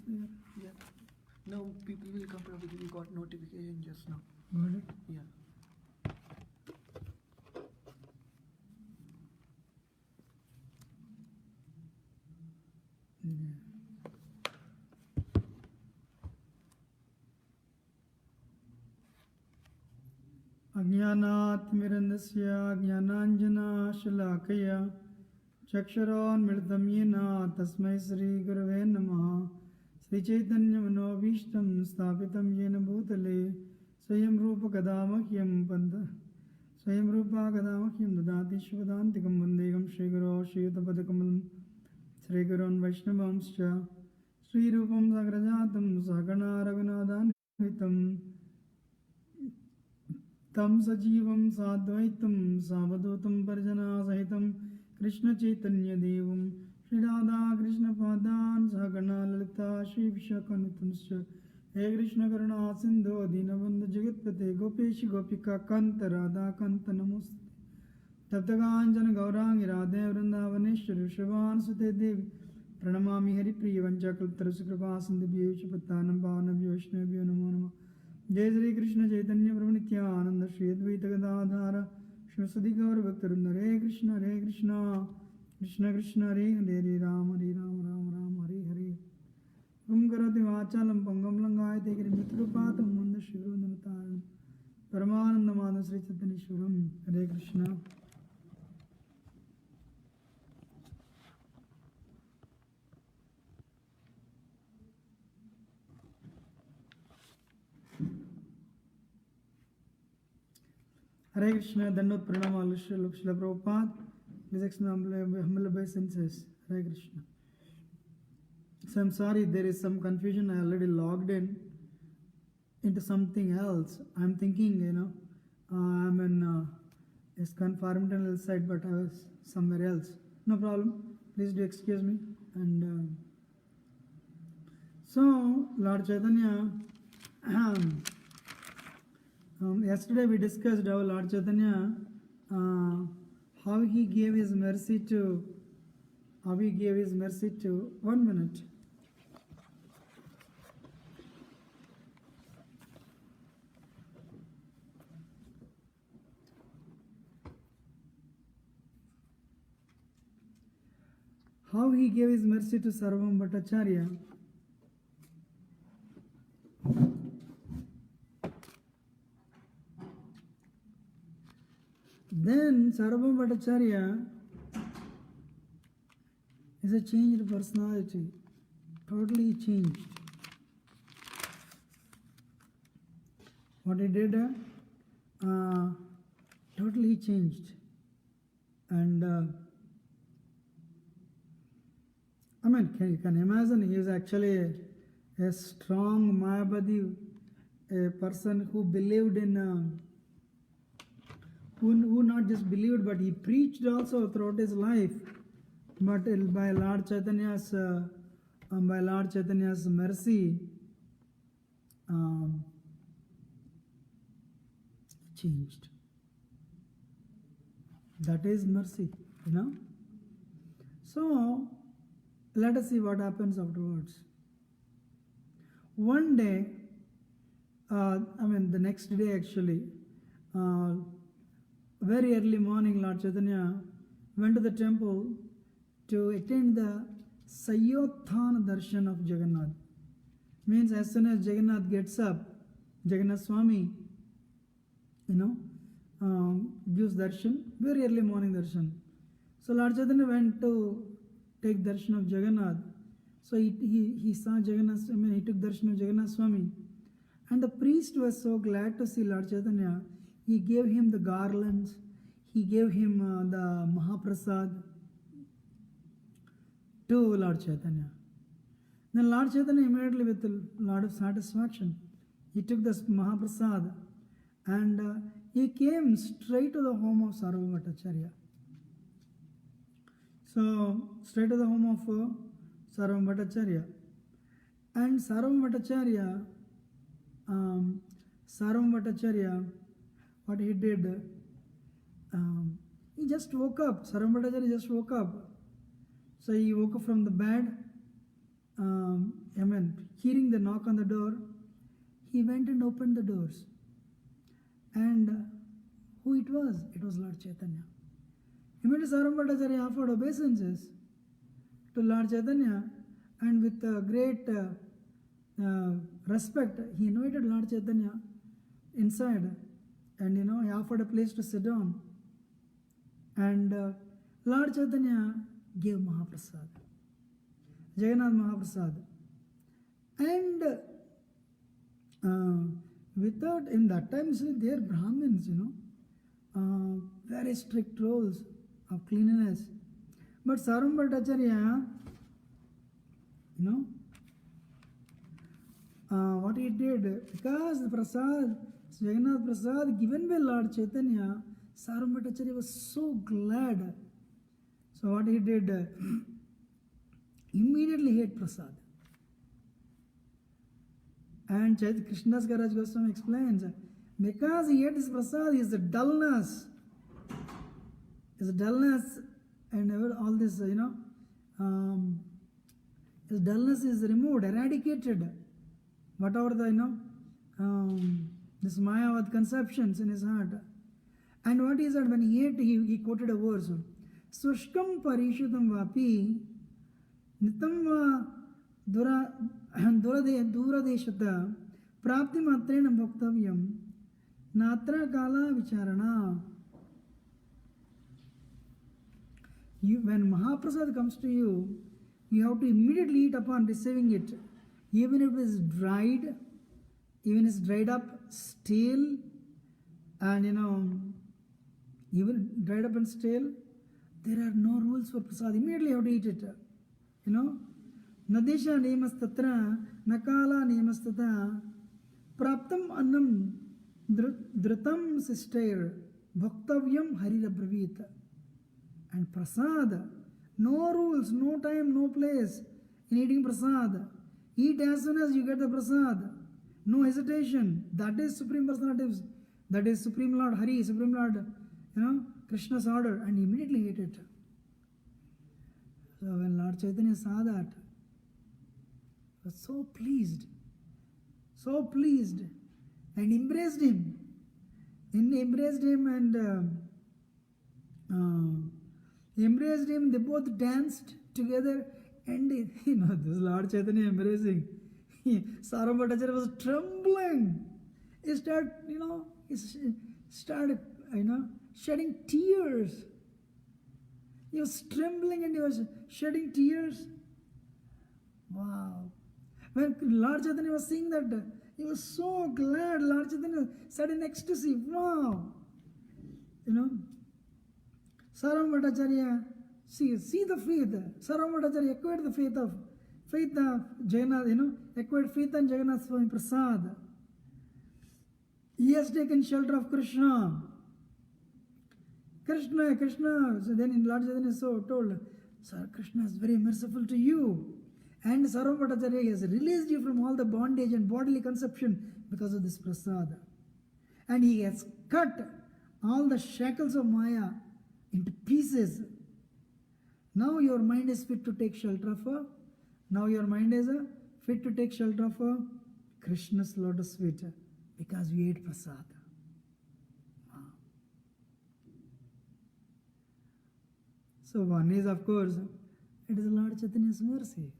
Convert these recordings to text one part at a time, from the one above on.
there? Yeah. No, people will come probably. We got notification just now. Got it? Yeah. अज्ञानातिमिरन्दस्य ज्ञानाञ्जनशलाकया चक्षुरोन्मिलितं येन तस्मै श्रीगुरवे नमः। श्रीचैतन्यमनोभीष्टं स्थापितं येन भूतले स्वयं रूपा कदा मह्यं ददाति शुभदान्तिकं वन्देहं श्रीगुरो श्रीयुतपदकमलं श्रीगुरोन् वैष्णवांश्च श्रीरूपं साग्रजातं सहगणा रघुनाथान्वितं तं सजीवं साद्वैतं सावधूतं परिजनसहितं कृष्णचैतन्यदेवं श्रीराधाकृष्णपादान् सहगणा ललिता श्रीविशाखान्वितंश्च हे कृष्णकरुणा सिन्धो दीनबन्धु जगत्पते गोपेश गोपिकान्त राधाकान्त नमोऽस्तुते। तप्तकाञ्चन गौराङ्गी राधे वृन्दावनेश्वरि वृषभानुसुते देवी प्रणमामि हरिप्रिय वञ्चाकल्पतरुषकृपा सिन्धुभ्यो च पत्तानं पावनेभ्यो वैष्णवेभ्यो नमो नमः। जय श्री कृष्ण चैतन्य प्रभु नित्यानंद श्री अद्वैत गदाधर शिवसदि गौर भक्तवृंद। हरे कृष्ण कृष्ण कृष्ण हरे हरे हरे राम राम राम हरे हरे। ओम करोति वाचालं पंगं लंघायते गिरिमित्रपातं वन्दे श्रीगुरुनतारणं परमानन्दमाधवं श्री चैतन्येश्वरं। हरे Krishna. Hare Krishna, Dandot Pranam, Shila Prabhupada. Please accept my humble obeisances. Hare Krishna. So I'm sorry, there is some confusion. I already logged in into something else. I'm thinking, I'm in ISKCON Farmington site, but I was somewhere else. No problem. Please do excuse me. And so, Lord Chaitanya. Yesterday we discussed how Lord Chaitanya, how he gave his mercy to, 1 minute. How he gave his mercy to Sarvam Bhattacharya. Then Sarvam Bhattacharya is a changed personality, totally changed. What he did, totally changed. And you can imagine he is actually a strong Mayavadi, a person who believed in who not just believed, but he preached also throughout his life. But by Lord Chaitanya's mercy, changed. That is mercy, So let us see what happens afterwards. One day, the next day actually. Very early morning, Lord Chaitanya went to the temple to attend the Sayothana Darshan of Jagannath. Means as soon as Jagannath gets up, Jagannath Swami, gives darshan, very early morning darshan. So Lord Chaitanya went to take darshan of Jagannath. So he saw Jagannath, he took darshan of Jagannath Swami. And the priest was so glad to see Lord Chaitanya. He gave him the garlands, he gave him the Mahaprasad to Lord Chaitanya. Then Lord Chaitanya immediately with a lot of satisfaction, he took this Mahaprasad and he came straight to the home of Sarvam Bhattacharya. So, straight to the home of Sarvam Bhattacharya. And Sarvam Bhattacharya, what he did, he just woke up. Sarvam Bhattacharya just woke up. So he woke up from the bed hearing the knock on the door, he went and opened the doors. And who it was? It was Lord Chaitanya. Immediately Sarvam Bhattacharya offered obeisances to Lord Chaitanya, and with great respect, he invited Lord Chaitanya inside, and he offered a place to sit down. And Lord Chaitanya gave Mahaprasad, Jagannath Mahaprasad. And without, in that time, they are Brahmins, very strict rules of cleanliness. But Sarvam Bhattacharya, what he did, because the prasad, Jagannath Prasad given by Lord Chaitanya, Sarvam Bhattacharya was so glad. So what he did, immediately ate prasad. And Krishnadas Kaviraj Goswami explains, because he ate this prasad, his dullness, and all this, his dullness is removed, eradicated. Whatever the, this Mayavad conceptions in his heart. And what he said, when he ate, he quoted a verse, Sushkam Parishutam Vapi Nitam Duradeshata Prapti Matrena Bhaktavyam Natra Kala Vicharana. When Mahaprasad comes to you, you have to immediately eat upon receiving it. Even if it is dried, even it's dried up, stale, and even dried up and stale, there are no rules for prasad. Immediately you have to eat it. Nadesha niyamastatra, nakala niyamastata, praptam annam dhrutam sistair, bhaktavyam harirabravita. And prasad, no rules, no time, no place in eating prasad. Eat as soon as you get the prasad. No hesitation. That is Supreme Personality. That is Supreme Lord Hari, Supreme Lord, Krishna's order. And immediately ate it. So when Lord Chaitanya saw that, he was so pleased, and embraced him. They both danced together. And this Lord Chaitanya embracing. Sarvam Bhattacharya was trembling. He started, shedding tears. He was trembling and he was shedding tears. Wow. When Lord Chaitanya was seeing that, he was so glad. Lord Chaitanya said in ecstasy, wow. Sarvam Bhattacharya, see the faith. Sarvam Bhattacharya acquired the faith of Jagannath, acquired faith in Jagannath Swami Prasad. He has taken shelter of Krishna. So then Lord Chaitanya is so told, Sir, Krishna is very merciful to you. And Sarvam Bhattacharya has released you from all the bondage and bodily conception because of this prasad. And he has cut all the shackles of Maya into pieces. Now your mind is fit to take shelter of Krishna's lotus feet because we ate prasad. Wow. So one is, of course, it is Lord Chaitanya's mercy.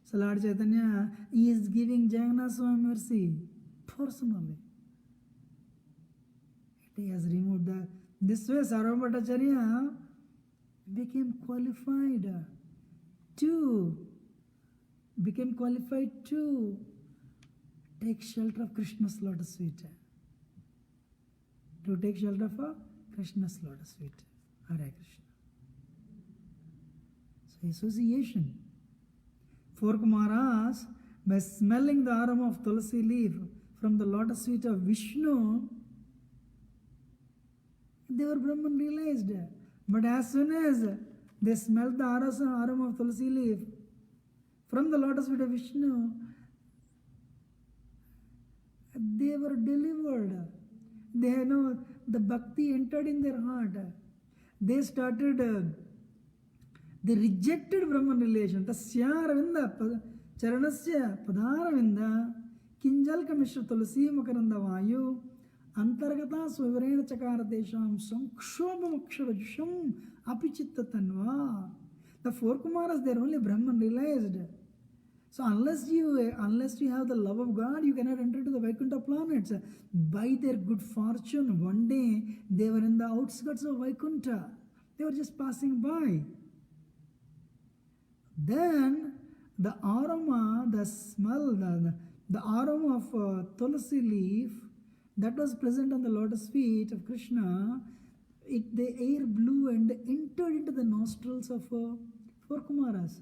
So Lord Chaitanya is giving Jagannath Swami mercy personally. He has removed that. This way Sarvam Bhattacharya became qualified to take shelter of Krishna's lotus feet. To take shelter of Krishna's lotus feet. Hare Krishna. So association. For Kumaras, by smelling the aroma of tulsi leaf from the lotus feet of Vishnu, they were Brahman realized. But as soon as they smelled the aroma of tulsi leaf from the lotus feet of Vishnu, they were delivered. They the bhakti entered in their heart. They started They rejected Brahman relation. Tasya Ravinda Charanasya Padaravinda Kinjalka Mishra Tulasi Makaranda Vayu Antargata Swavarena Chakara Desham Sankshobham Aksharajusham Apichitta Tanva. The four Kumaras, they're only Brahman realized. So unless you have the love of God, you cannot enter to the Vaikuntha planets. By their good fortune, one day they were in the outskirts of Vaikuntha. They were just passing by. Then the aroma, the smell, the aroma of tulsi leaf that was present on the lotus feet of Krishna, the air blew and entered into the nostrils of four Kumaras.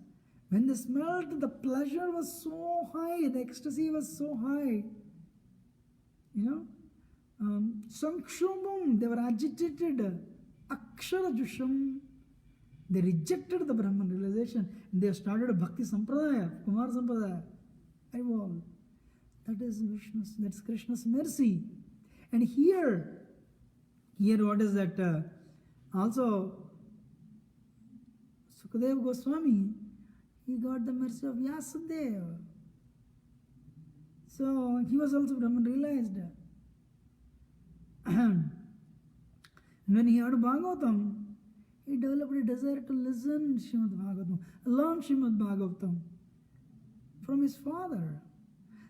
When they smelled, the pleasure was so high, the ecstasy was so high. Sankshobham, they were agitated. Aksharajusham, they rejected the Brahman realization. They started a Bhakti Sampradaya, Kumar Sampradaya. Evolved. That is Vishnu's, that's Krishna's mercy. And here what is that? Also, Sukadeva Goswami, he got the mercy of Vyasadeva. So he was also Brahman realized. And when he heard Bhagavatam, he developed a desire to listen Srimad Bhagavatam, learn Srimad Bhagavatam from his father.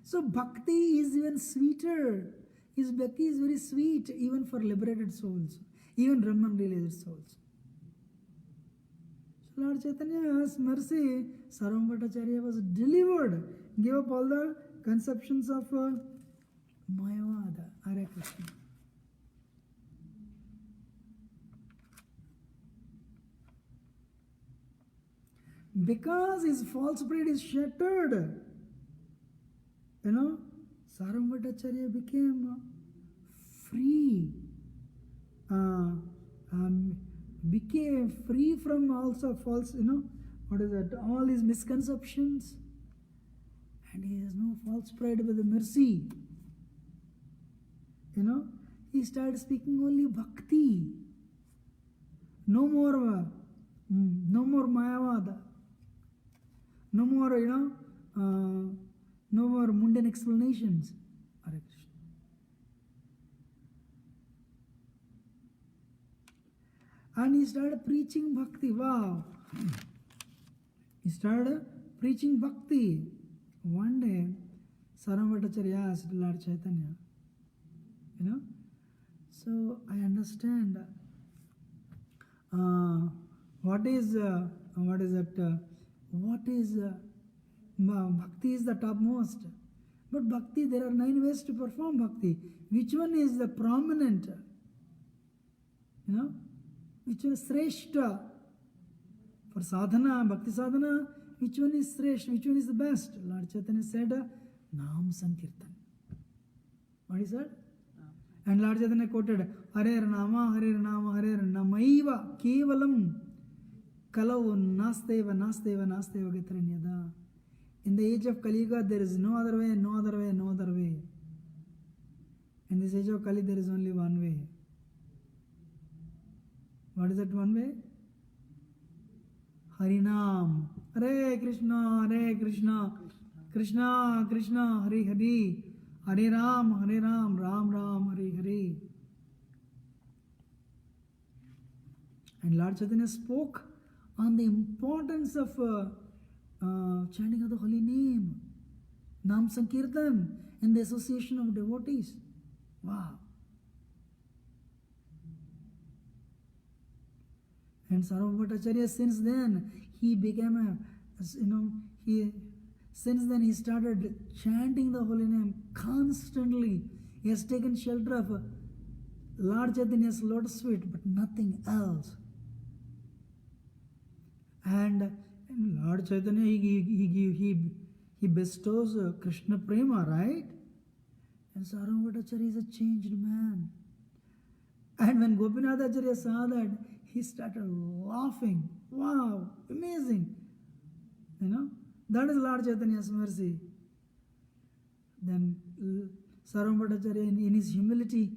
So bhakti is even sweeter. His bhakti is very sweet even for liberated souls, even Brahman realized souls. So Lord Chaitanya's mercy, Sarvam Bhattacharya was delivered, gave up all the conceptions of Mayavada. Hare Krishna. Because his false pride is shattered, Sarvam Bhattacharya became free, became free from also false, all his misconceptions, and he has no false pride with the mercy. He started speaking only bhakti, no more Mayavada, no more, no more mundane explanations. Hare Krishna. And he started preaching bhakti. Wow. He started preaching bhakti. One day, Sarvam Bhattacharya asked Lord Chaitanya, so I understand what is bhakti is the topmost. But bhakti, there are 9 ways to perform bhakti. Which one is the prominent? Which one is sreshta? For sadhana, bhakti sadhana, which one is sreshta? Which one is the best? Lord Chaitanya said, Nam Sankirtan. What he said? And Lord Chaitanya quoted, Hare Nama, Hare Nama, Hare Namaiva, Kevalam, Kalau Nasteva, Nasteva, Nasteva Gatranyada. In the age of Kali Yuga, there is no other way, no other way, no other way. In this age of Kali, there is only one way. What is that one way? Harinam. Hare Krishna, Krishna Krishna, Hare Hare, Hare Ram, Ram Ram, Hare Hare. And Lord Chaitanya spoke on the importance of chanting of the holy name, Nam Sankirtan, in the association of devotees. Wow. And Sarvam Bhattacharya, since then, he became since then he started chanting the holy name constantly. He has taken shelter of Lord Chaitanya's lotus feet, but nothing else. And Lord Chaitanya, he bestows Krishna Prema, right? And Sarvam Bhattacharya is a changed man. And when Gopinathacharya saw that, he started laughing. Wow, amazing. That is Lord Chaitanya's mercy. Then Sarvam Bhattacharya, in his humility,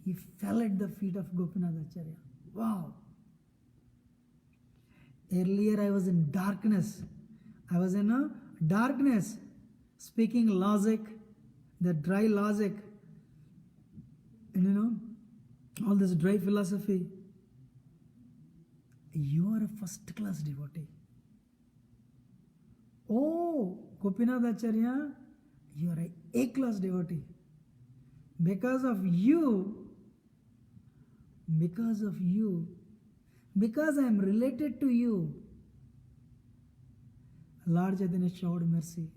he fell at the feet of Gopinathacharya. Wow. Earlier I was in darkness. I was in a darkness, speaking logic, the dry logic, and all this dry philosophy. You are a first class devotee. Oh, Gopinath Acharya, you are a A-class devotee. Because of you, because I am related to you, Lord Chaitanya showed mercy.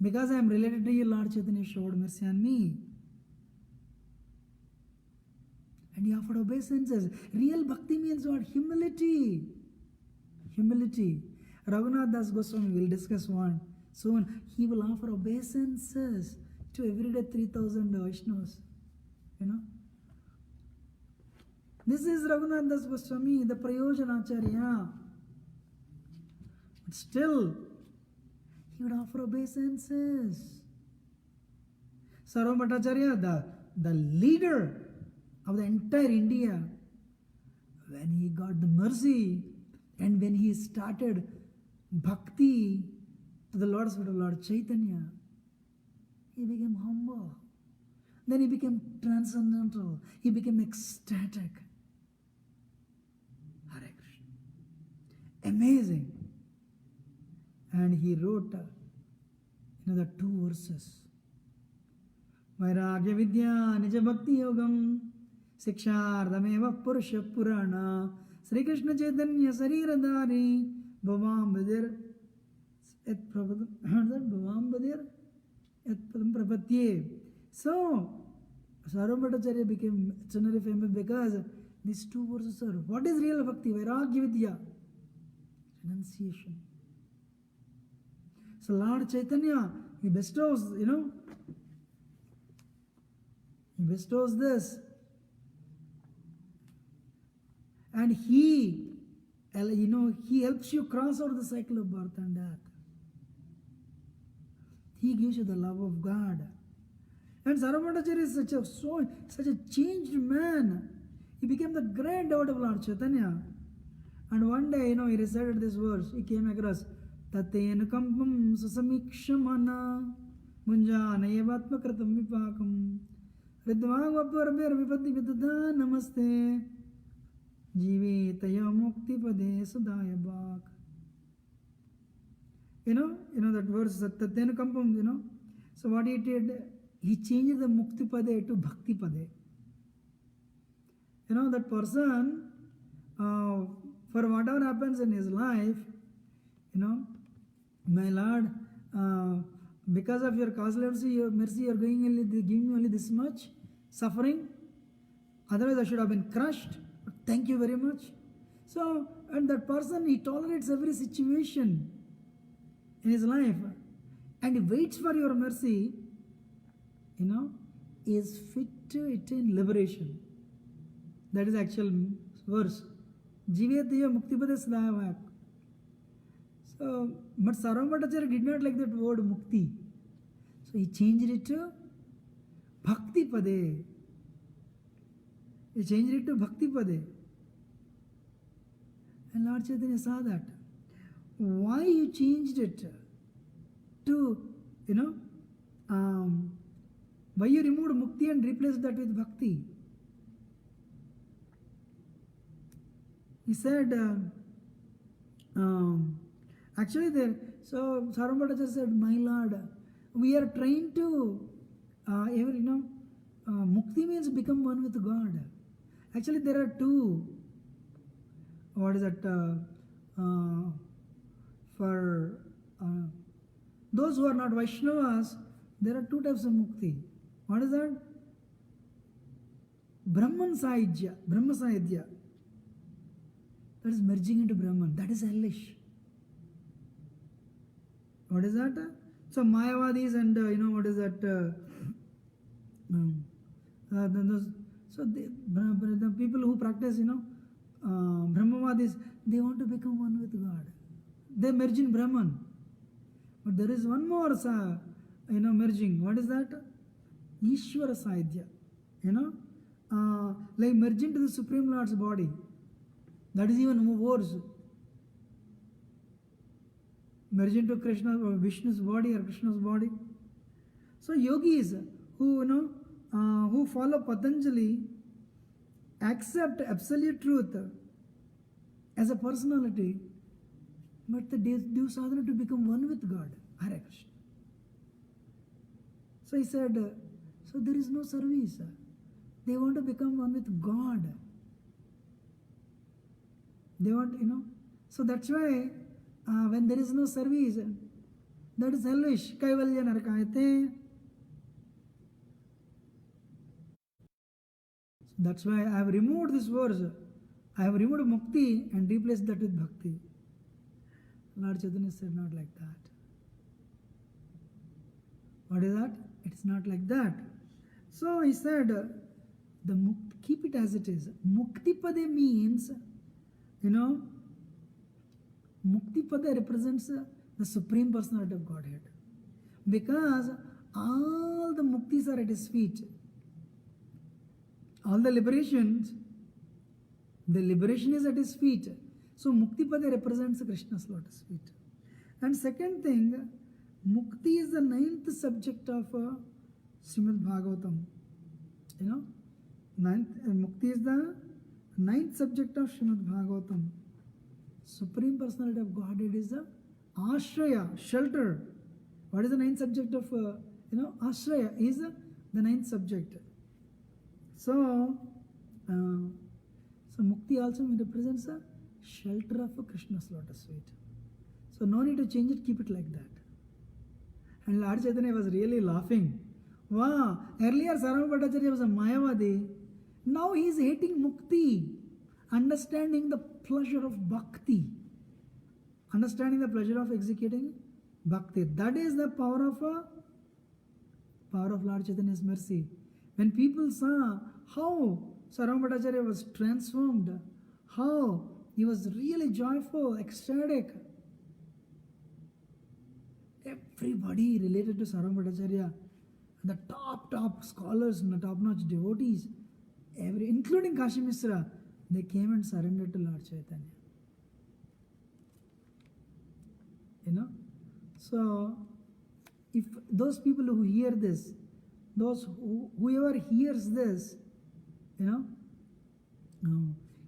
Because I am related to you, Lord Chaitanya showed mercy on me. And he offered obeisances. Real bhakti means what? Humility. Humility. Raghunath Das Goswami will discuss one soon. He will offer obeisances to everyday 3,000 Vaishnavas. This is Raghunath Das Goswami, the Prayojana Acharya. But still, he would offer obeisances. Sarva Bhattacharya, the leader of the entire India, when he got the mercy and when he started bhakti to the Lord's feet of Lord Chaitanya, he became humble. Then he became transcendental. He became ecstatic. Hare Krishna. Amazing. And he wrote the 2 verses. Vairagya Vidya Nija Bhakti Yogam Sikshardhameva Purusha Purana Sri Krishna Chaitanya Sariradhari Bhavam Badir Et Bhavam Badir Et Padam Prapatye. So, Sarva Bhattacharya became extraordinarily famous because these 2 verses are what is real bhakti? Vairagya Vidya. Renunciation. So Lord Chaitanya, he bestows, he bestows this. And he helps you cross over the cycle of birth and death. He gives you the love of God. And Sarva Bhattacharya is such a changed man. He became the great devotee of Lord Chaitanya. And one day, he recited this verse. He came across Taten kampam susamikshamana munjana evatmakritam vipakam ridvagvaparbir vipati vidada namaste jivetaya mukti pade sudaya bhak. That verse, Taten kampam, So what he did, he changed the mukti pade to bhakti pade. That person, for whatever happens in his life, my Lord, because of your causality, your mercy, you are giving me only this much suffering. Otherwise, I should have been crushed. But thank you very much. So, and that person, he tolerates every situation in his life, and he waits for your mercy. Is fit to attain liberation. That is actual verse. Jivetaya muktipade sadaya. So, but Sarva Bhattacharya did not like that word mukti. So he changed it to bhakti pade. He changed it to bhakti pade. And Lord Chaitanya saw that. Why you changed it to, why you removed mukti and replaced that with bhakti? He said, actually so Sarva Bhattacharya said, my Lord, we are trying to, mukti means become one with God. Actually there are 2, what is that, for those who are not Vaishnavas, there are 2 types of mukti. What is that? Brahman Saidya. That is merging into Brahman. That is hellish. What is that? So Mayavadis and what is that? So the people who practice Brahmavadis, they want to become one with God. They merge in Brahman. But there is one more merging. What is that? Ishvara Saidya. Like merging to the Supreme Lord's body. That is even worse. Merge into Krishna or Vishnu's body or Krishna's body. So yogis who who follow Patanjali accept absolute truth as a personality, but they do sadhana to become one with God. Hare Krishna. So he said, so there is no service. They want to become one with God. They want, so that's why when there is no service, that is hellish. Kaivalya narakayate. That's why I have removed this verse. I have removed mukti and replaced that with bhakti. Lord Chaitanya said, not like that. What is that? It's not like that. So he said, keep it as it is. Muktipada means, Muktipada represents the Supreme Personality of Godhead. Because all the muktis are at his feet. All the liberations, the liberation is at his feet. So Muktipada represents Krishna's lotus feet. And second thing, Mukti is the 9th subject of Srimad Bhagavatam. Mukti is the 9th subject of Srimad Bhagavatam. Supreme Personality of Godhead is the Ashraya, shelter. What is the 9th subject of, Ashraya is the 9th subject. So Mukti also represents a shelter of Krishna's lotus feet. So no need to change it, keep it like that. And Lord Chaitanya was really laughing. Wow, earlier Sarvabhauma Bhattacharya was a Mayavadi. Now he is hating Mukti, understanding the pleasure of Bhakti. Understanding the pleasure of executing Bhakti. That is the power of Lord Chaitanya's mercy. When people saw how Sarvabhauma Bhattacharya was transformed, how he was really joyful, ecstatic, everybody related to Sarvabhauma Bhattacharya, the top scholars and the top-notch devotees, including Kashi Misra, they came and surrendered to Lord Chaitanya. So if those people who hear this, whoever hears this,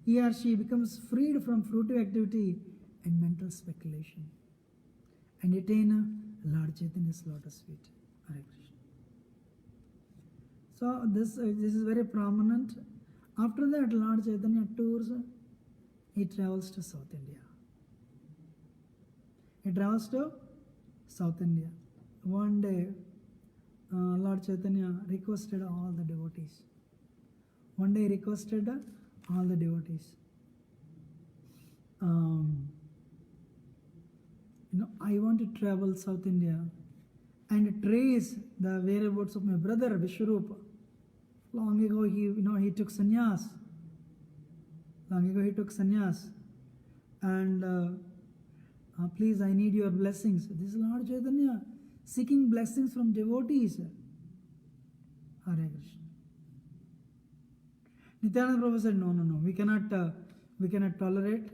he or she becomes freed from fruitive activity and mental speculation and attain Lord Chaitanya's lotus feet. Hare Krishna. So this is very prominent. After that, Lord Chaitanya tours, he travels to South India. One day, Lord Chaitanya requested all the devotees. I want to travel South India and trace the whereabouts of my brother Vishwarupa. Long ago, he took sannyas. And please, I need your blessings. This is Lord Chaitanya seeking blessings from devotees. Hare Krishna. Nityananda Prabhu said, no, we cannot tolerate,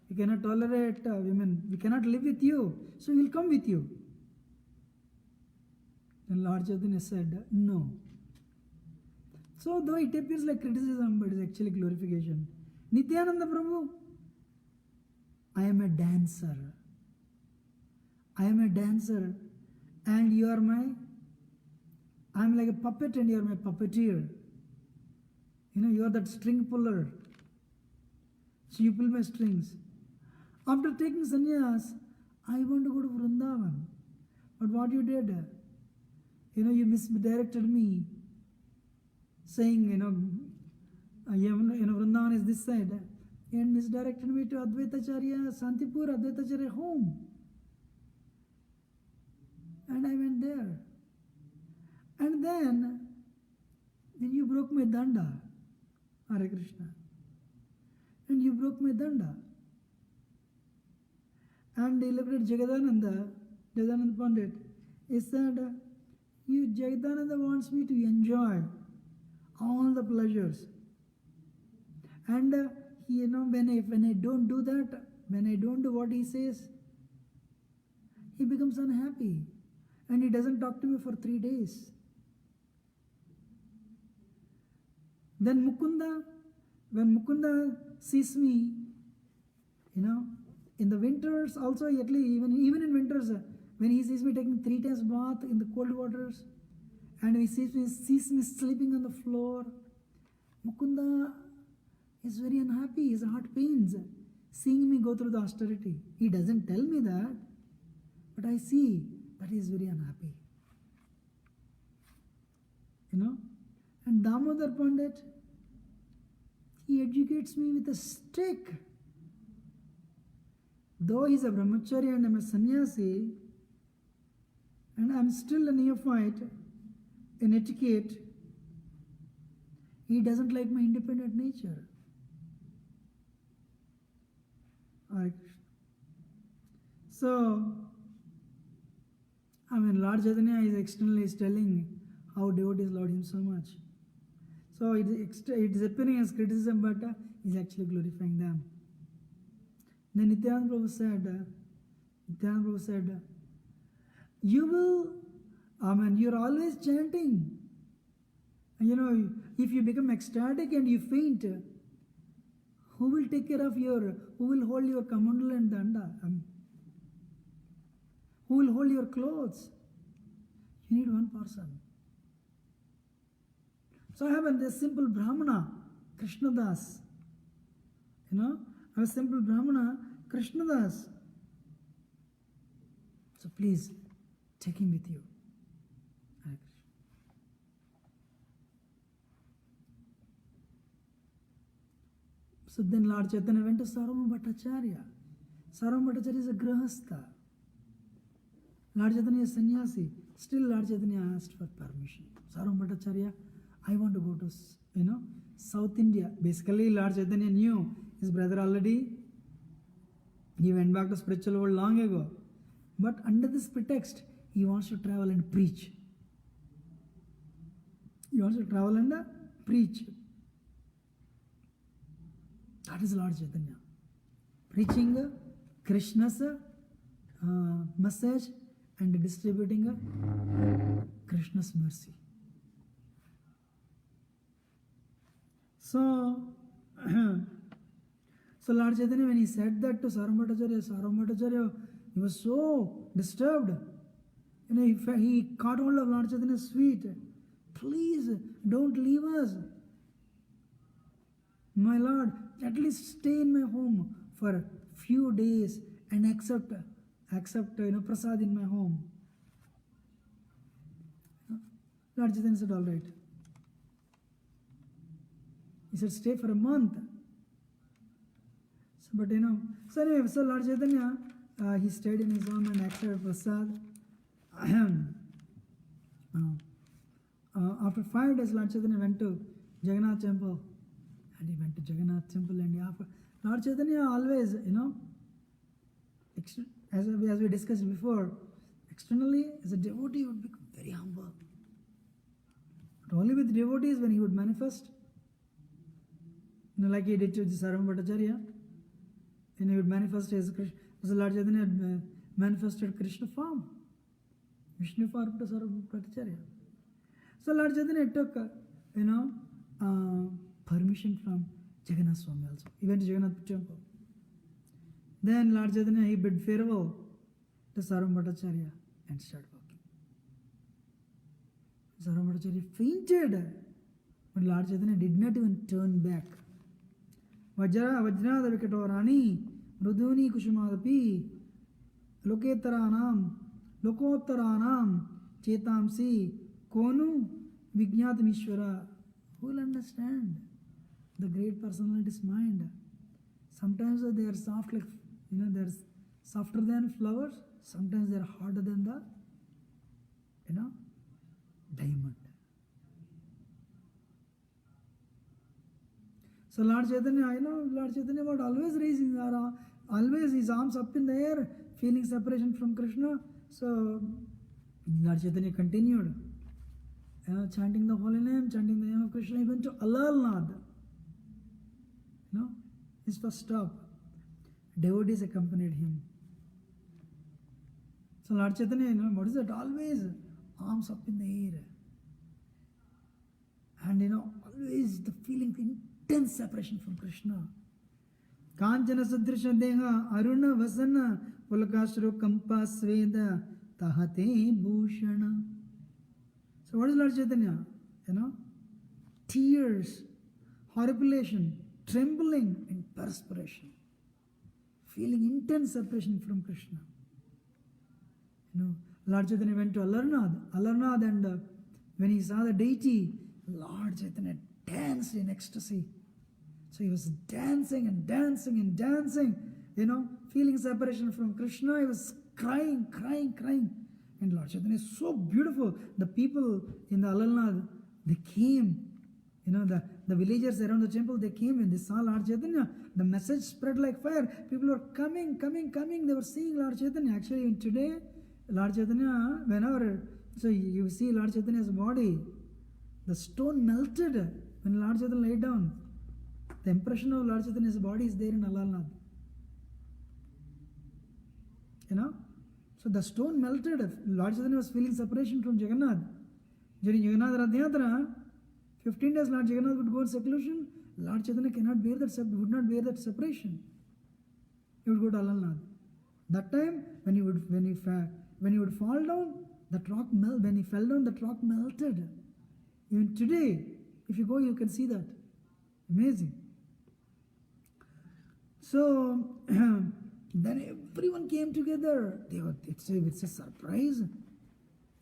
we cannot tolerate women. We cannot live with you, so we will come with you. Then Lord Chaitanya said, no. So though it appears like criticism, but it is actually glorification. Nityananda Prabhu, I am a dancer, and you are I am like a puppet and you are my puppeteer. You are that string puller. So you pull my strings. After taking sannyas, I want to go to Vrindavan. But what you did, you misdirected me, saying, Vrindavan is this side, and misdirected me to Advaitacharya, Santipur, Advaitacharya home. And I went there. And then you broke my danda, Hare Krishna. And you broke my danda. And he looked at Jagadananda Pandit. He said, Jagadananda wants me to enjoy all the pleasures. And when I don't do that, when I don't do what he says, he becomes unhappy. And he doesn't talk to me for 3 days. Then Mukunda, when Mukunda sees me, in the winters also, at least even in winters, when he sees me taking 3 times bath in the cold waters, and he sees me sleeping on the floor, Mukunda is very unhappy. His heart pains seeing me go through the austerity. He doesn't tell me that, but I see that he is very unhappy. And Damodar Pandit, he educates me with a stick. Though he's a brahmachari and I'm a sannyasi, and I'm still a neophyte in etiquette, he doesn't like my independent nature. So, Lord Chaitanya is externally telling how devotees love him so much. So it is appearing as criticism, but he's actually glorifying them. Then Nityananda Prabhu said, you're always chanting. If you become ecstatic and you faint, who will take care of who will hold your kamandala and danda? Who will hold your clothes? You need one person. So I have this simple Brahmana, Krishnadas. I have a simple Brahmana, Krishnadas. So please, take him with you. So then Lord Chaitanya went to Sarvabhauma Bhattacharya. Sarvabhauma Bhattacharya is a grahastha. Lord Chaitanya is sannyasi. Still Lord Chaitanya asked for permission. Sarvabhauma Bhattacharya, I want to go to, South India. Basically, Lord Chaitanya knew his brother already. He went back to spiritual world long ago. But under this pretext, he wants to travel and preach. He wants to travel and preach. That is Lord Chaitanya. Preaching Krishna's message and distributing Krishna's mercy. So Lord Chaitanya, when he said that to Sarvabhauma Bhattacharya, he was so disturbed. He caught hold of Lord Chaitanya's feet. Please, don't leave us. My Lord, at least stay in my home for a few days and accept prasad in my home. Lord Chaitanya said, all right. He said, stay for a month. So Lord Chaitanya, he stayed in his home and accepted prasad. After 5 days, Lord Chaitanya went to Jagannath temple. And he went to Jagannath temple, and Lord Chaitanya always, as we discussed before, externally as a devotee he would become very humble. But only with devotees when he would manifest, like he did to Sarvabhauma Bhattacharya, and he would manifest as Lord Chaitanya had manifested Krishna form, Vishnu form to Sarvabhauma Bhattacharya. So Lord Chaitanya took, permission from Jagannath Swami also. He went to Jagannath temple. Then Lord Chaitanya, he bid farewell to Sarvabhauma Bhattacharya and started walking. Sarvabhauma Bhattacharya fainted, but Lord Chaitanya did not even turn back. Vajrada Vikatorani, Mruduni Kushumadapi, Lokottaranam, Chetamsi, Konu, Vijñātamishvara. Who will understand the great personality's mind? Sometimes they are soft, like, they're softer than flowers. Sometimes they are harder than the, diamond. So Lord Chaitanya, Lord Chaitanya was always raising always his arms up in the air, feeling separation from Krishna. So Lord Chaitanya continued chanting the holy name, chanting the name of Krishna, even to Alalnad. his first stop. Devotees accompanied him. So Lord Chaitanya, what is that? Always arms up in the air. And always the feeling intense separation from Krishna. Kanchana Sadrisha Deha Aruna Vasana Pulakashru Kampa Sveda Tahate Bhushana. So what is Lord Chaitanya? Tears, horripilation, trembling and perspiration. Feeling intense separation from Krishna. Lord Chaitanya went to Alarnad, and when he saw the deity, Lord Chaitanya danced in ecstasy. So he was dancing and dancing and dancing, feeling separation from Krishna. He was crying. And Lord Chaitanya is so beautiful. The people in the Alarnad, they came. The villagers around the temple, they came and they saw Lord Chaitanya. The message spread like fire. People were coming. They were seeing Lord Chaitanya. Actually, even today, Lord Chaitanya, so you see Lord Chaitanya's body, the stone melted when Lord Chaitanya lay down. The impression of Lord Chaitanya's body is there in Alarnad. So the stone melted. Lord Chaitanya was feeling separation from Jagannath. During Jagannath Rath Yatra, 15 days Lord Jagannath would go in seclusion. Lord Chaitanya would not bear that separation. He would go to Alarnad. That time, when he would fall down, when he fell down, that rock melted. Even today, if you go, you can see that. Amazing. So, then everyone came together. It's a surprise.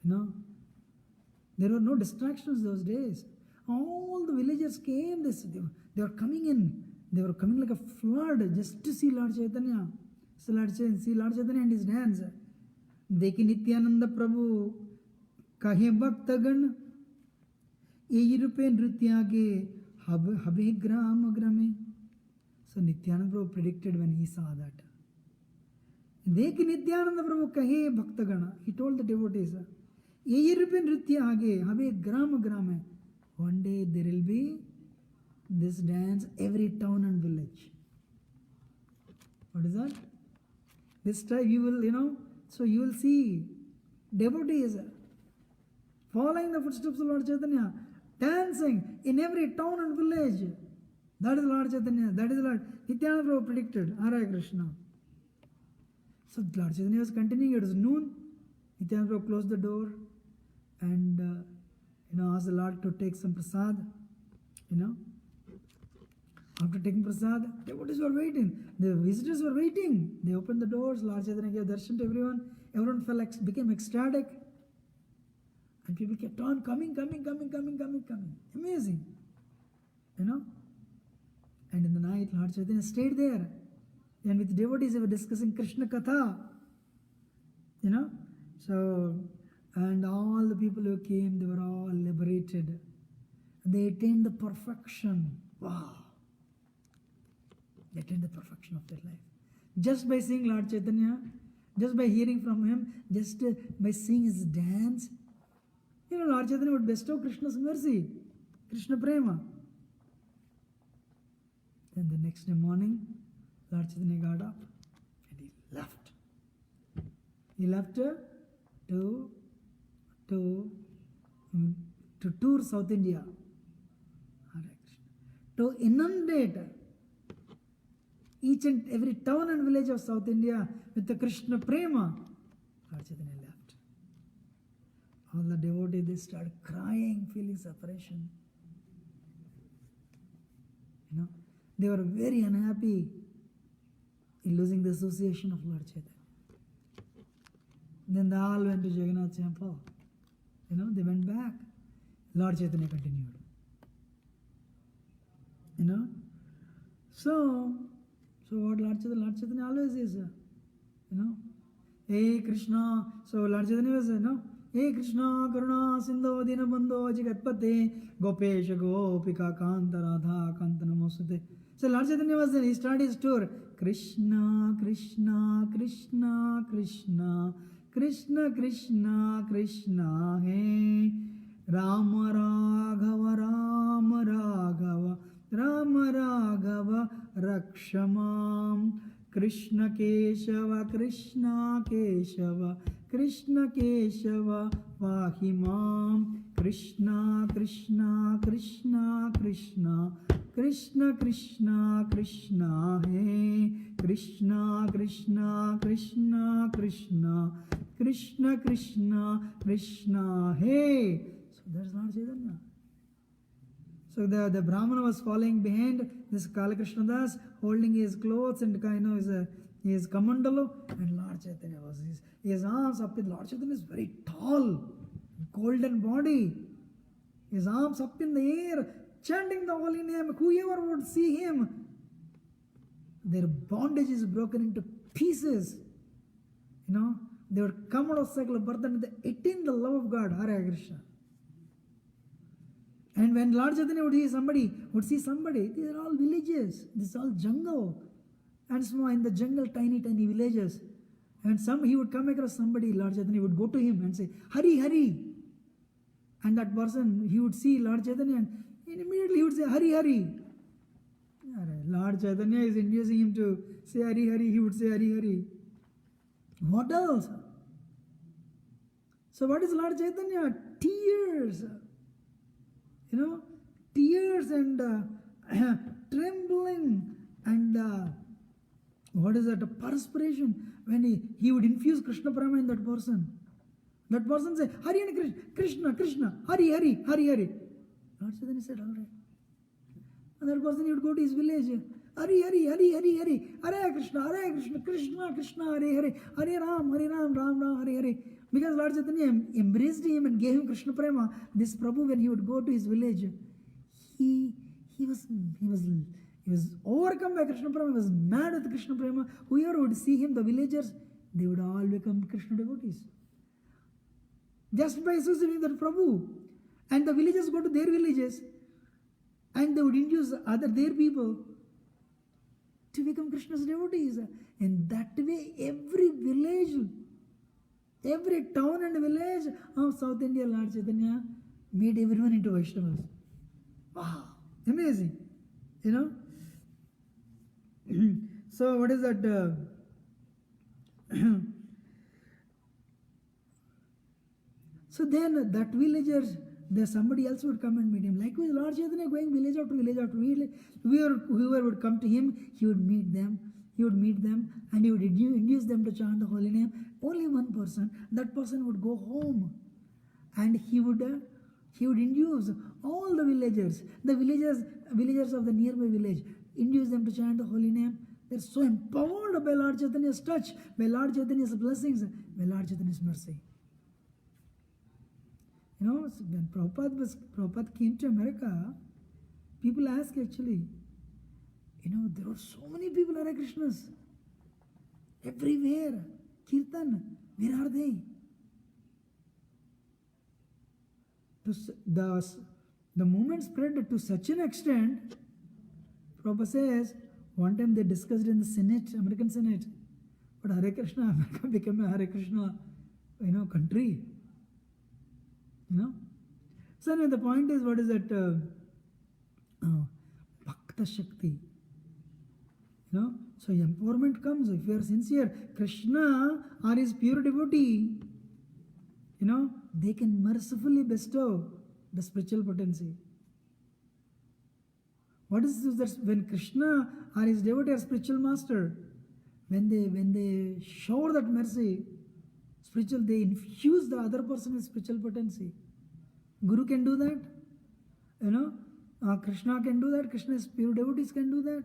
There were no distractions those days. All the villagers came. They were coming in. They were coming like a flood just to see Lord Chaitanya. So see Lord Chaitanya and his dance. Dekhi Nityananda Prabhu kahe bhaktagan ye rupe nrityage habe gram grame. So Nityananda Prabhu predicted when he saw that. Dekhi Nityananda Prabhu kahe bhaktagana. He told the devotees, ye rupe nrityage habe gram grame. One day there will be this dance every town and village. What is that? This time you will, so you will see devotees following the footsteps of Lord Chaitanya, dancing in every town and village. That is Lord Chaitanya. That is Lord Nityananda Prabhu predicted. Hare Krishna. So Lord Chaitanya was continuing. It was noon. Nityananda Prabhu closed the door and asked the Lord to take some prasad. After taking prasad, devotees were waiting. The visitors were waiting. They opened the doors. Lord Chaitanya gave darshan to everyone. Everyone became ecstatic. And people kept on coming. Amazing. And in the night, Lord Chaitanya stayed there. And with devotees, they were discussing Krishna Katha. So, and all the people who came, they were all liberated. They attained the perfection. Wow. They attained the perfection of their life. Just by seeing Lord Chaitanya, just by hearing from him, just by seeing his dance, Lord Chaitanya would bestow Krishna's mercy, Krishna Prema. Then the next day morning, Lord Chaitanya got up and he left. He left to tour South India. To inundate each and every town and village of South India with the Krishna Prema. Lord Chaitanya left. All the devotees, they started crying, feeling separation. They were very unhappy in losing the association of Lord Chaitanya. Then they all went to Jagannath temple. They went back. Lord Chaitanya continued. So what Lord Chaitanya always is, Hey Krishna. So Lord Chaitanya was, Hey Krishna, Karuna, Sindho, Dinabandho, Jagatpate, Gopesha, Gopika, Kanta, Radha, Kanta, Namosute. So Lord Chaitanya was there. He started his tour. Krishna, Krishna, Krishna, Krishna, Krishna, Krishna, Krishna, Hey Rama Raghava, Rama Raghava, Rama Raghava, रक्ष मां कृष्ण केशव कृष्ण केशव कृष्ण केशव पाहि मां कृष्ण कृष्ण कृष्ण कृष्ण कृष्ण कृष्ण कृष्ण हे कृष्ण कृष्ण कृष्ण कृष्ण कृष्ण कृष्ण कृष्ण हे. So that's Lord Chaitanya. So the Brahmana was following behind this Kalakrishna Das, holding his clothes and his kamandalo, and Lord Chaitanya was his arms up with Lord Chaitanya is very tall, golden body, his arms up in the air, chanting the holy name. Whoever would see him, their bondage is broken into pieces. You know, they would come out of cycle of birth and they attain the love of God. Hare Krishna. And when Lord Chaitanya would see somebody, these are all villages, this is all jungle. And small in the jungle, tiny villages. And he would come across somebody, Lord Chaitanya would go to him and say, Hari, Hari. And that person, he would see Lord Chaitanya and immediately he would say, Hari, Hari. Lord Chaitanya is inducing him to say Hari, Hari, he would say Hari, Hari. What else? So what is Lord Chaitanya? Tears. You know, tears and trembling and what is that? A perspiration. When he would infuse Krishna Prema in that person. That person say, Hari and Krishna, Krishna, Hari, Hari, Hari, Hari. Lord Chaitanya said, all right. And that person, he would go to his village. Hari, Hari, Hari, Hari, Hari, Hare Krishna, Krishna, Krishna, Hare, Hare, Hare Ram, Ram, Ram, Hare, Hare. Because Lord Chaitanya embraced him and gave him Krishna Prema, this Prabhu, when he would go to his village, he was overcome by Krishna Prema, he was mad with Krishna Prema. Whoever would see him, the villagers, they would all become Krishna devotees. Just by associating that Prabhu. And the villagers go to their villages and they would induce their people to become Krishna's devotees. And that way, every village, every town and village of South India, Lord Chaitanya made everyone into Vaishnavas. Wow, amazing, you know. So what is that? So then that villagers, there somebody else would come and meet him. Likewise, Lord Chaitanya going village after village after village. Whoever would come to him, he would meet them. He would meet them and he would induce them to chant the holy name. Only one person, that person would go home and he would induce all the villagers of the nearby village, induce them to chant the holy name. They're so empowered by Lord Chaitanya's touch, by Lord Chaitanya's blessings, by Lord Chaitanya's mercy. You know, when Prabhupada came to America, people ask actually, you know, there were so many people Hare Krishnas everywhere. Kirtan, where are they? The movement spread to such an extent, Prabhupada says, one time they discussed in the Senate, American Senate, but Hare Krishna, America became a Hare Krishna, country. So anyway, the point is, what is that? Bhakta Shakti. So empowerment comes if you are sincere. Krishna or his pure devotee, they can mercifully bestow the spiritual potency. What is this? When Krishna or his devotee or spiritual master, when they shower that mercy, spiritual, they infuse the other person with spiritual potency. Guru can do that. Krishna can do that. Krishna's pure devotees can do that.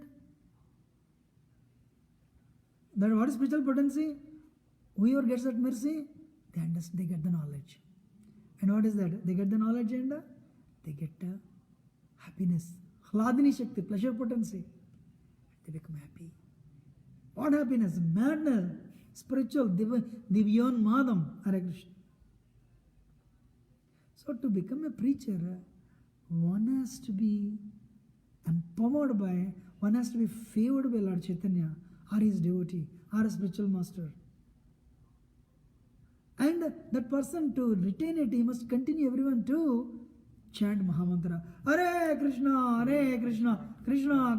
That what is spiritual potency? Whoever gets that mercy, they get the knowledge. And what is that? They get the knowledge and they get happiness. Hladini Shakti, pleasure potency. They become happy. What happiness? Madness. Spiritual, Divyan Madam, Hare Krishna. So to become a preacher, one has to be empowered by, one has to be favored by Lord Chaitanya, or his devotee, or a spiritual master. And that person, to retain it, he must continue everyone to chant Mahamantra. Hare Krishna, Krishna Krishna,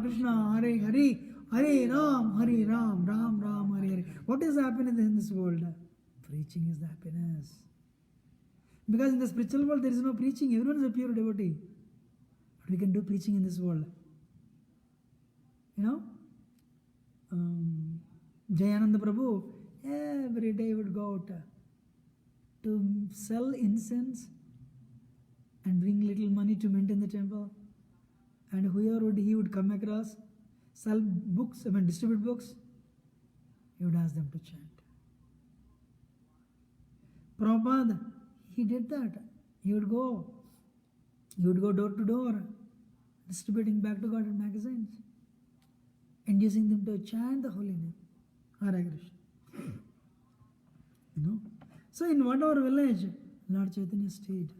Hare Hare, Hare Ram, Ram Ram, Hare Hare. What is the happiness in this world? Preaching is the happiness. Because in the spiritual world there is no preaching, everyone is a pure devotee. But we can do preaching in this world. You know? Jayananda Prabhu, every day would go out to sell incense and bring little money to maintain the temple. And whoever he would come across, sell books, distribute books, he would ask them to chant. Prabhupada, he did that. He would go door to door, distributing back to God magazines, inducing them to chant the holy name. Hare Krishna. You know? So in whatever village, Lord Chaitanya stayed.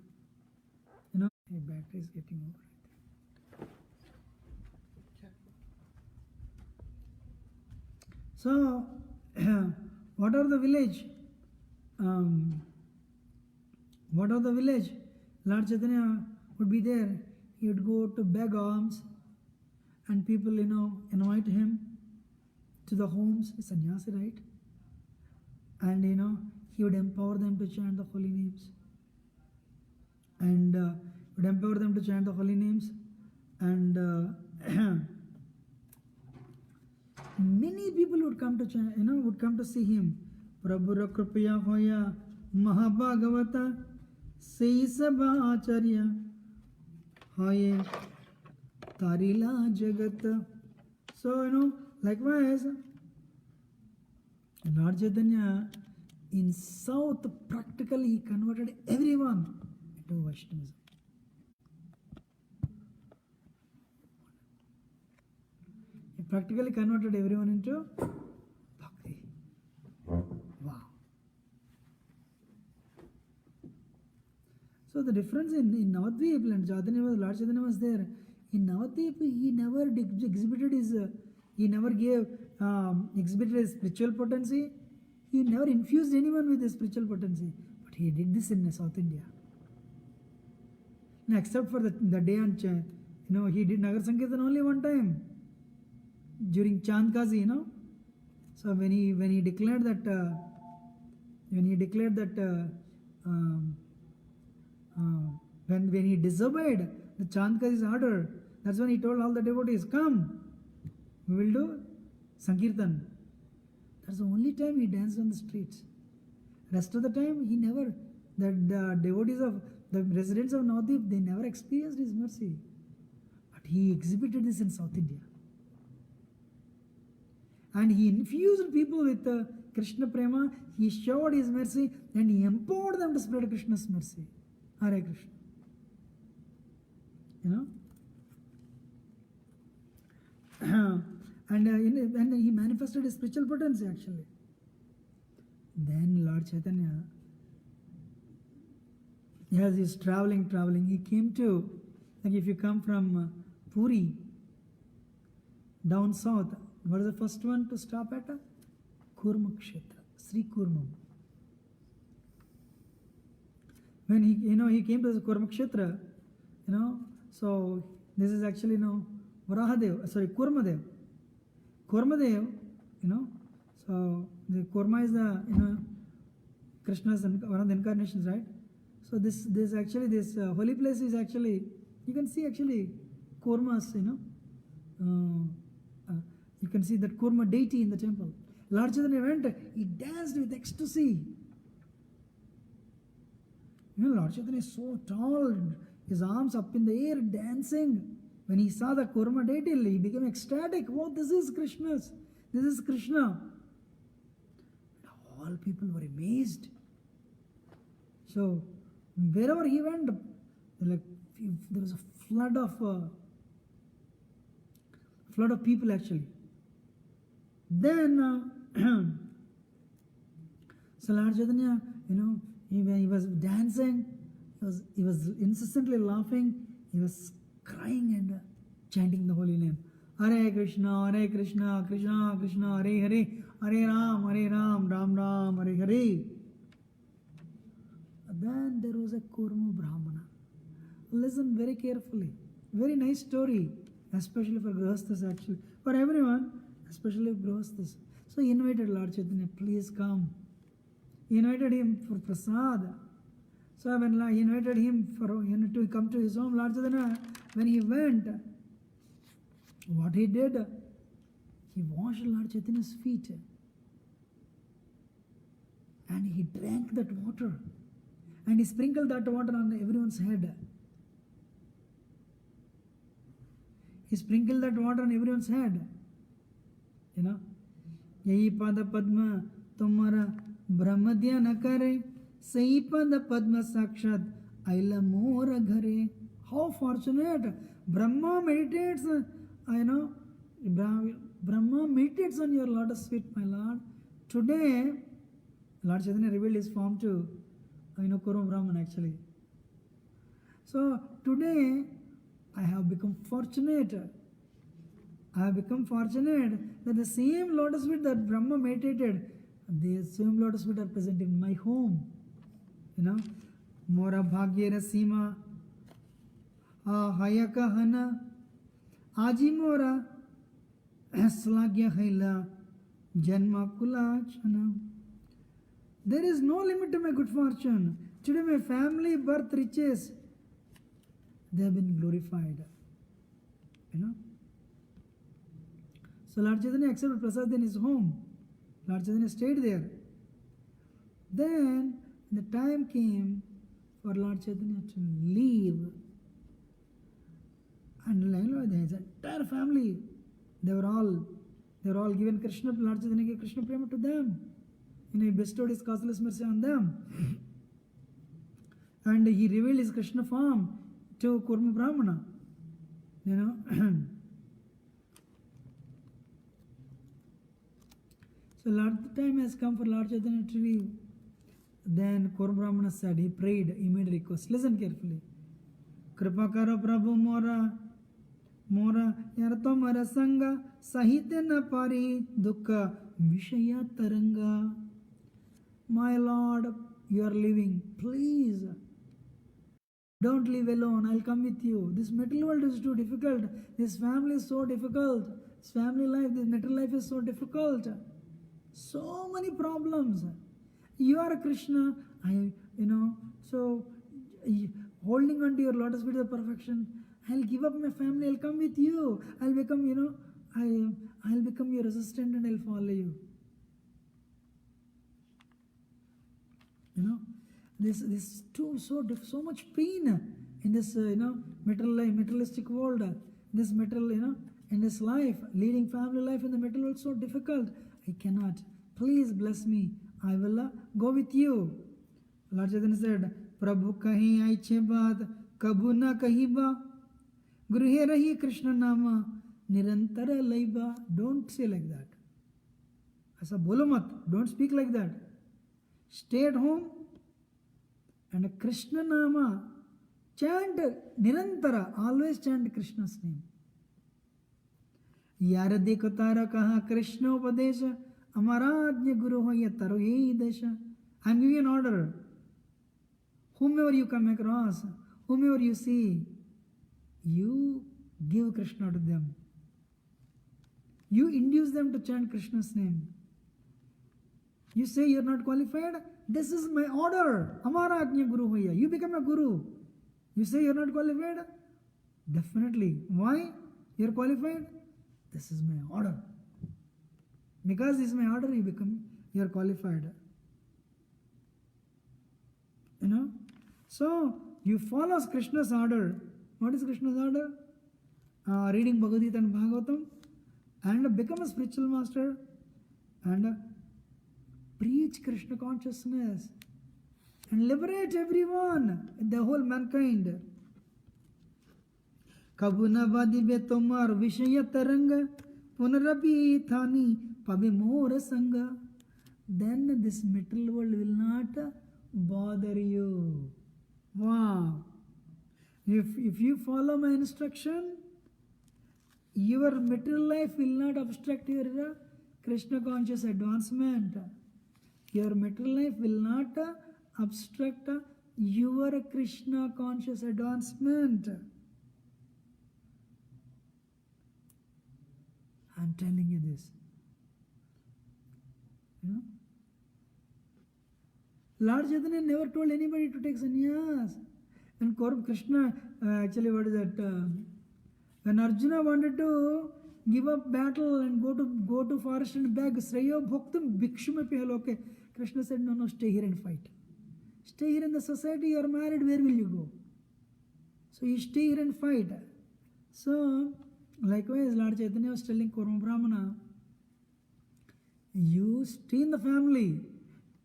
You know, my battery is getting over. So, what are the village? Lord Chaitanya would be there. He would go to beg alms, and people, invite him to the homes. He's sannyasi, right? And he would empower them to chant the holy names. And many people would come to chant, would come to see him. Prabhu Kripaya Hoya Mahabhagavata Seisabha Acharya Hoye Tarila Jagat. So, likewise, Lord Chaitanya in South practically he converted everyone into Vaishnavism. He practically converted everyone into Bhakti. Wow. So the difference in Navadvip, and Lord Chaitanya was there. In Navadvip, he never exhibited his spiritual potency. He never infused anyone with his spiritual potency. But he did this in South India. Now, except for the day on Chand, he did Nagar Sankirtan only one time during Chand Kazi, So when he declared that when he disobeyed the Chand Kazi's order, that's when he told all the devotees, "Come, we will do Sankirtan." That's the only time he danced on the streets. Rest of the time, he never. The devotees of the residents of Navadvip, they never experienced his mercy. But he exhibited this in South India. And he infused people with Krishna Prema, he showed his mercy, and he empowered them to spread Krishna's mercy. Hare Krishna. And he manifested his spiritual potency actually. Then Lord Chaitanya, as he's traveling, he came to, like if you come from Puri, down south, what is the first one to stop at? Kurma Kshetra, Sri Kurmam. When he came to the Kurma Kshetra, so this is actually, Kurmadev. Kurmadev, so the Kurma is the, Krishna's one of the incarnations, right? So this holy place is actually, you can see actually Kurmas, you can see that Kurma deity in the temple. Larger than event, he danced with ecstasy. Lord Chaitanya is so tall, his arms up in the air dancing. When he saw the Kurma deity, he became ecstatic. Oh, this is Krishna's. This is Krishna. All people were amazed. So, wherever he went, there was a flood of people actually. Then, so Lord Chaitanya, he was dancing, he was incessantly laughing, he was crying and chanting the holy name. Hare Krishna, Krishna Krishna, Hare Hare, Hare Ram, Ram Ram, Hare Hare. Then there was a Kurma Brahmana. Listen very carefully. Very nice story, especially for Grihasthas actually. For everyone, especially Grihasthas. So he invited Lord Chaitanya, please come. He invited him for prasad. So when he invited him for to come to his home, Lord Chaitanya, when he went, what he did, he washed Lord Chaitanya's feet. And he drank that water. And he sprinkled that water on everyone's head. He sprinkled that water on everyone's head. You know. Yahi pada padma tumara brahmadya na kare. Sahi pada padma sakshat aila mora ghare. How fortunate. Brahma meditates, Brahma meditates on your lotus feet, my Lord. Today, Lord Chaitanya revealed his form to Kurum Brahman actually. So today I have become fortunate. I have become fortunate that the same lotus feet that Brahma meditated, the same lotus feet are present in my home. Mora bhagyera sima hayaka hana aji mora slagya haila janma kula chana. There is no limit to my good fortune. Today my family, birth, riches, they have been glorified. So Lord Chaitanya accepted prasad in his home. Lord Chaitanya stayed there. Then the time came for Lord Chaitanya to leave. And his entire family, they were all given Krishna. Lord Chaitanya gave Krishna Prema to them. He bestowed his causeless mercy on them. And he revealed his Krishna form to Kurma Brahmana. So the time has come for Lord Chaitanya to leave. Then Kurma Brahmana said, he prayed, he made a request. Listen carefully. Kripa karo Prabhu mora yarto mara sanga sahite na pari dukkha vishaya taranga. My Lord, you are living. Please, don't live alone. I'll come with you. This material world is too difficult. This family is so difficult. This family life, this material life is so difficult. So many problems. You are a Krishna. So holding on to your lotus feet of perfection, I'll give up my family. I'll come with you. I'll become, I'll become your assistant and I'll follow you. This too so much pain in this materialistic world, this material in this life, leading family life in the material world, so difficult. I cannot. Please bless me. I will go with you. Lord Chaitanya said, Prabhu kahi aiche baat kabhu na kahiba gruhe rahi Krishna nama nirantara laiba. Don't say like that. Aisa bolo mat. Don't speak like that. Stay at home and Krishna Nama, chant Nirantara, always chant Krishna's name. Yarade Kotara Kaha Krishna Upadesha Amarajya Guru Hoya Taroye Desha. I'm giving an order. Whomever you come across, whomever you see, you give Krishna to them. You induce them to chant Krishna's name. You say you're not qualified? This is my order. Amara Ajna Guru Hoya. You become a guru. You say you're not qualified? Definitely. Why? You're qualified? This is my order. Because this is my order, you're qualified. So, you follow Krishna's order. What is Krishna's order? Reading Bhagavad Gita and Bhagavatam. And become a spiritual master. And preach Krishna consciousness and liberate everyone, the whole mankind. Kabuna vadibe tomar vishaya taranga punarapi thani pabe mora sanga. Then this material world will not bother you. Wow. If you follow my instruction, your material life will not obstruct your Krishna conscious advancement. Your material life will not obstruct your Krishna conscious advancement. I'm telling you this. You know? Lord Chaitanya never told anybody to take sannyas. And Krishna, actually, what is that? When Arjuna wanted to give up battle and go to forest and beg, Srayo Bhoktam Bhikshumapi Haloke, Krishna said, no, stay here and fight. Stay here in the society, you are married, where will you go? So you stay here and fight. So, likewise, Lord Chaitanya was telling Kurma Brahmana, you stay in the family,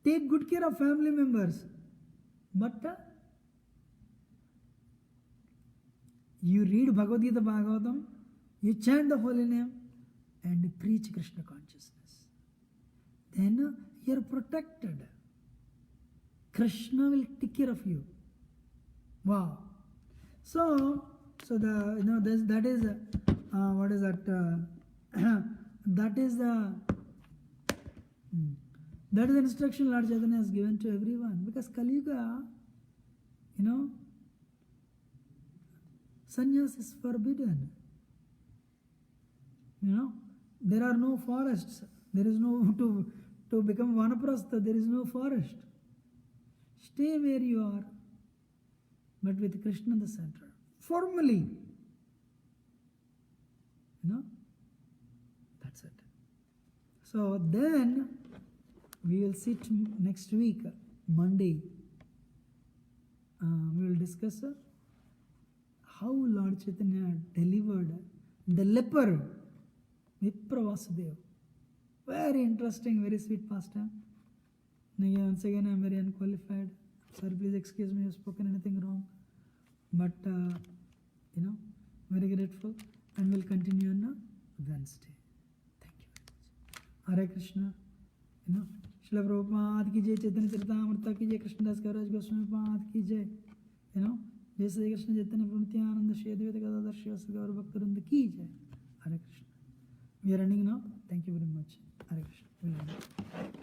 take good care of family members, but you read Bhagavad Gita Bhagavatam, you chant the holy name, and preach Krishna consciousness. Then you are protected. Krishna will take care of you. Wow. So that is what is that? That is the instruction Lord Chaitanya has given to everyone, because Kali Yuga, sannyas is forbidden. There are no forests. There is no to become vanaprastha. There is no forest. Stay where you are, but with Krishna in the center. Formally, that's it. So then we will sit next week, Monday. We will discuss how Lord Chaitanya delivered the leper, Vipra Vasudeva. Very interesting, very sweet pastime. Once again, I am very unqualified. Sir, please excuse me if I have spoken anything wrong. But, very grateful. And we'll continue on Wednesday. Thank you very much. Hare Krishna. Srila Prabhupada ki jai, Chaitanya Charitamrita ki jai, Krishnadas Kaviraj Goswami Pad ki jai. Jai Sri Krishna Chaitanya Prabhu Nityananda Shri Advaita Gadadhar Srivasa Gaura Bhaktarvrinda ki jai. Hare Krishna. We are running now. Thank you very much. Hare Krishna.